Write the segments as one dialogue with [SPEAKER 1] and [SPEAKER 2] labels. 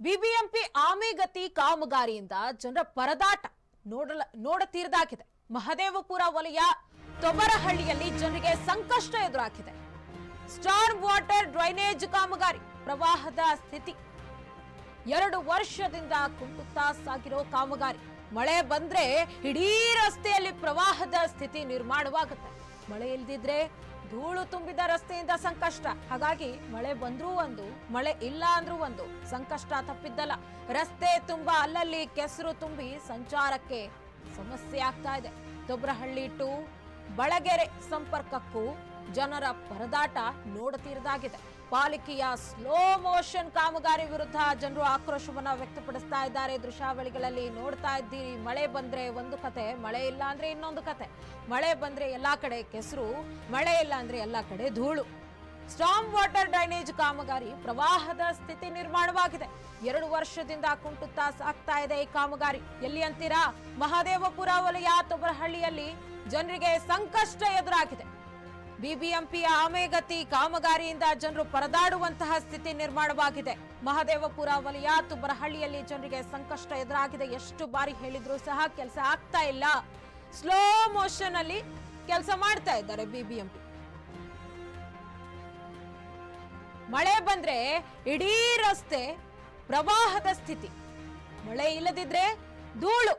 [SPEAKER 1] BBMP ಆಮೆಗತಿ ಕಾಮಗಾರಿಯಿಂದ ಜನರ ಪರದಾಟ ನೋಡತೀರದಾಗಿದೆ. ಮಹದೇವಪುರ ವಲಯ ತೊಬರಹಳ್ಳಿಯಲ್ಲಿ ಜನರಿಗೆ ಸಂಕಷ್ಟ ಎದುರಾಗಿದೆ. ಸ್ಟಾರ್ಮ್ ವಾಟರ್ ಡ್ರೈನೇಜ್ ಕಾಮಗಾರಿ ಪ್ರವಾಹದ ಸ್ಥಿತಿ 2 ವರ್ಷದಿಂದ ಕುಂಟುತ್ತಾ ಸಾಗಿರೋ ಕಾಮಗಾರಿ. ಮಳೆ ಬಂದ್ರೆ ಇಡೀ ರಸ್ತೆಯಲ್ಲಿ ಪ್ರವಾಹದ ಸ್ಥಿತಿ ನಿರ್ಮಾಣವಾಗುತ್ತೆ. ಮಳೆ ಇಲ್ದಿದ್ರೆ ಧೂಳು ತುಂಬಿದ ರಸ್ತೆಯಿಂದ ಸಂಕಷ್ಟ. ಹಾಗಾಗಿ ಮಳೆ ಬಂದ್ರೂ ಒಂದು, ಮಳೆ ಇಲ್ಲ ಅಂದ್ರೂ ಒಂದು, ಸಂಕಷ್ಟ ತಪ್ಪಿದ್ದಲ್ಲ. ರಸ್ತೆ ತುಂಬಾ ಅಲ್ಲಲ್ಲಿ ಕೆಸರು ತುಂಬಿ ಸಂಚಾರಕ್ಕೆ ಸಮಸ್ಯೆ ಆಗ್ತಾ ಇದೆ. ತೊಬ್ರಹಳ್ಳಿ ಟು ಬಳಗೆರೆ ಸಂಪರ್ಕಕ್ಕೂ ಜನರ ಪರದಾಟ ನೋಡತೀರದಾಗಿದೆ. ಪಾಲಿಕೆಯ ಸ್ಲೋ ಮೋಷನ್ ಕಾಮಗಾರಿ ವಿರುದ್ಧ ಜನರು ಆಕ್ರೋಶವನ್ನ ವ್ಯಕ್ತಪಡಿಸ್ತಾ ಇದ್ದಾರೆ. ದೃಶ್ಯಾವಳಿಗಳಲ್ಲಿ ನೋಡ್ತಾ ಇದ್ದೀರಿ. ಮಳೆ ಬಂದ್ರೆ ಒಂದು ಕತೆ, ಮಳೆ ಇಲ್ಲ ಅಂದ್ರೆ ಇನ್ನೊಂದು ಕತೆ. ಮಳೆ ಬಂದ್ರೆ ಎಲ್ಲಾ ಕಡೆ ಕೆಸರು, ಮಳೆ ಇಲ್ಲ ಅಂದ್ರೆ ಎಲ್ಲಾ ಕಡೆ ಧೂಳು. ಸ್ಟಾರ್ಮ್ ವಾಟರ್ ಡ್ರೈನೇಜ್ ಕಾಮಗಾರಿ ಪ್ರವಾಹದ ಸ್ಥಿತಿ ನಿರ್ಮಾಣವಾಗಿದೆ. 2 ವರ್ಷದಿಂದ ಕುಂಟುತ್ತಾ ಸಾಗ್ತಾ ಇದೆ ಈ ಕಾಮಗಾರಿ. ಎಲ್ಲಿ ಅಂತೀರಾ? ಮಹದೇವಪುರ ವಲಯ ತೊಬರಹಳ್ಳಿಯಲ್ಲಿ ಜನರಿಗೆ ಸಂಕಷ್ಟ ಎದುರಾಗಿದೆ. ಬಿಬಿಎಂಪಿಯ ಆಮೆಗತಿ ಕಾಮಗಾರಿಯಿಂದ ಜನರು ಪರದಾಡುವಂತಹ ಸ್ಥಿತಿ ನಿರ್ಮಾಣವಾಗಿದೆ. ಮಹದೇವಪುರ ವಲಯ ತುಬರಹಳ್ಳಿಯಲ್ಲಿ ಜನರಿಗೆ ಸಂಕಷ್ಟ ಎದುರಾಗಿದೆ. ಎಷ್ಟು ಬಾರಿ ಹೇಳಿದ್ರು ಸಹ ಕೆಲಸ ಆಗ್ತಾ ಇಲ್ಲ. ಸ್ಲೋ ಮೋಷನ್ ಅಲ್ಲಿ ಕೆಲಸ ಮಾಡ್ತಾ ಇದ್ದಾರೆ ಬಿಬಿಎಂಪಿ. ಮಳೆ ಬಂದ್ರೆ ಇಡೀ ರಸ್ತೆ ಪ್ರವಾಹದ ಸ್ಥಿತಿ. ಮಳೆ ಇಲ್ಲದಿದ್ರೆ ಧೂಳು.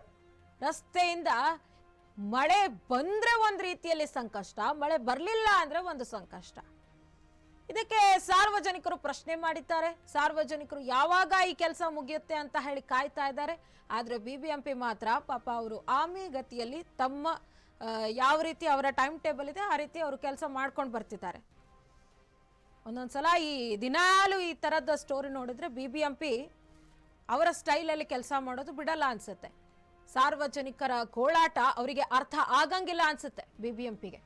[SPEAKER 1] ರಸ್ತೆಯಿಂದ ಮಳೆ ಬಂದ್ರೆ ಒಂದು ರೀತಿಯಲ್ಲಿ ಸಂಕಷ್ಟ, ಮಳೆ ಬರಲಿಲ್ಲ ಅಂದ್ರೆ ಒಂದು ಸಂಕಷ್ಟ. ಇದಕ್ಕೆ ಸಾರ್ವಜನಿಕರು ಪ್ರಶ್ನೆ ಮಾಡಿದ್ದಾರೆ. ಸಾರ್ವಜನಿಕರು ಯಾವಾಗ ಈ ಕೆಲಸ ಮುಗಿಯುತ್ತೆ ಅಂತ ಹೇಳಿ ಕಾಯ್ತಾ ಇದ್ದಾರೆ. ಆದ್ರೆ ಬಿಬಿಎಂಪಿ ಮಾತ್ರ ಪಾಪ ಅವರು ಆಮೆಗತಿಯಲ್ಲಿ ತಮ್ಮ ಯಾವ ರೀತಿ ಅವರ ಟೈಮ್ ಟೇಬಲ್ ಇದೆ ಆ ರೀತಿ ಅವರು ಕೆಲಸ ಮಾಡ್ಕೊಂಡು ಬರ್ತಿದ್ದಾರೆ. ಒಂದೊಂದ್ಸಲ ಈ ದಿನಾಲು ಈ ತರದ ಸ್ಟೋರಿ ನೋಡಿದ್ರೆ ಬಿಬಿಎಂಪಿ ಅವರ ಸ್ಟೈಲಲ್ಲಿ ಕೆಲಸ ಮಾಡೋದು ಬಿಡಲ್ಲ ಅನ್ಸುತ್ತೆ. ಸಾರ್ವಜನಿಕರ ಗೋಳಾಟ ಅವರಿಗೆ ಅರ್ಥ ಆಗಂಗಿಲ್ಲ ಅನ್ಸುತ್ತೆ ಬಿಬಿಎಂಪಿಗೆ.